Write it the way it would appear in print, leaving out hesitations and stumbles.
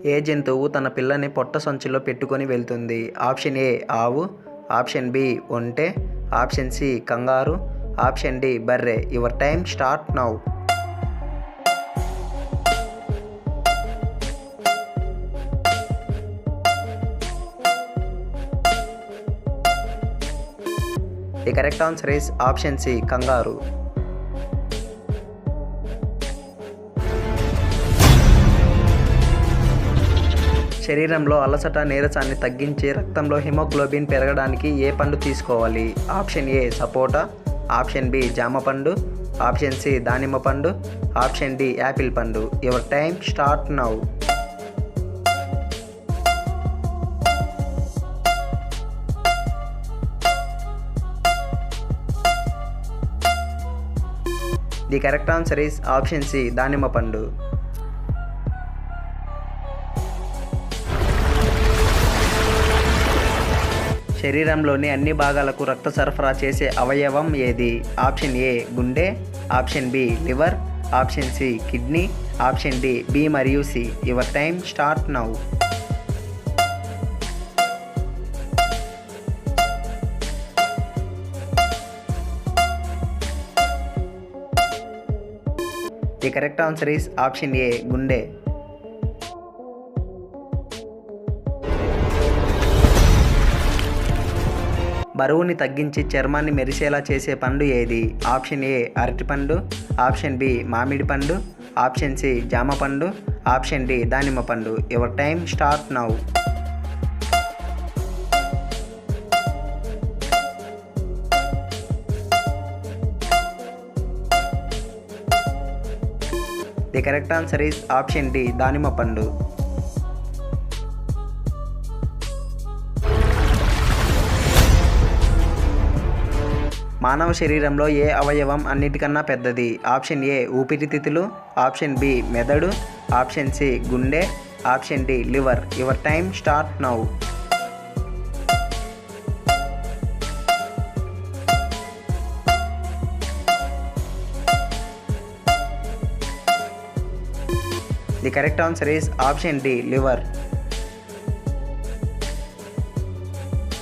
ఏ జంతువు తన పిల్లని పొట్ట సంచిలో పెట్టుకొని వెళ్తుంది? ఆప్షన్ ఏ ఆవు, ఆప్షన్ బి ఒంటె, option C kangaroo, option D బర్రె. Your time start now. The correct answer is option C kangaroo. శరీరంలో అలసట, నీరసాన్ని తగ్గించి రక్తంలో హిమోగ్లోబిన్ పెరగడానికి ఏ పండు తీసుకోవాలి? ఆప్షన్ ఏ సపోటా, ఆప్షన్ బి జామ పండు, ఆప్షన్ సి దానిమ్మ పండు, ఆప్షన్ డి యాపిల్ పండు. Your time start now. The correct answer is option C దానిమ్మ పండు. శరీరంలోని అన్ని భాగాలకు రక్త సరఫరా చేసే అవయవం ఏది? ఆప్షన్ ఏ గుండె, option B liver, option C kidney, option D B మరియు C. Your time start now. The correct answer is option A గుండె. బరువుని తగ్గించి చర్మాన్ని మెరిసేలా చేసే పండు ఏది? ఆప్షన్ ఏ అరటిపండు, ఆప్షన్ బి మామిడి పండు, ఆప్షన్ సి జామ పండు, ఆప్షన్ డి దానిమ్మ పండు. Your time start now. The correct answer is option D దానిమ్మ పండు. మానవ శరీరంలో ఏ అవయవం అన్నిటికన్నా పెద్దది? ఆప్షన్ ఏ ఊపిరితిత్తులు, ఆప్షన్ బి మెదడు, ఆప్షన్ సి గుండె, option D liver. Your time start now. The correct answer is option D liver.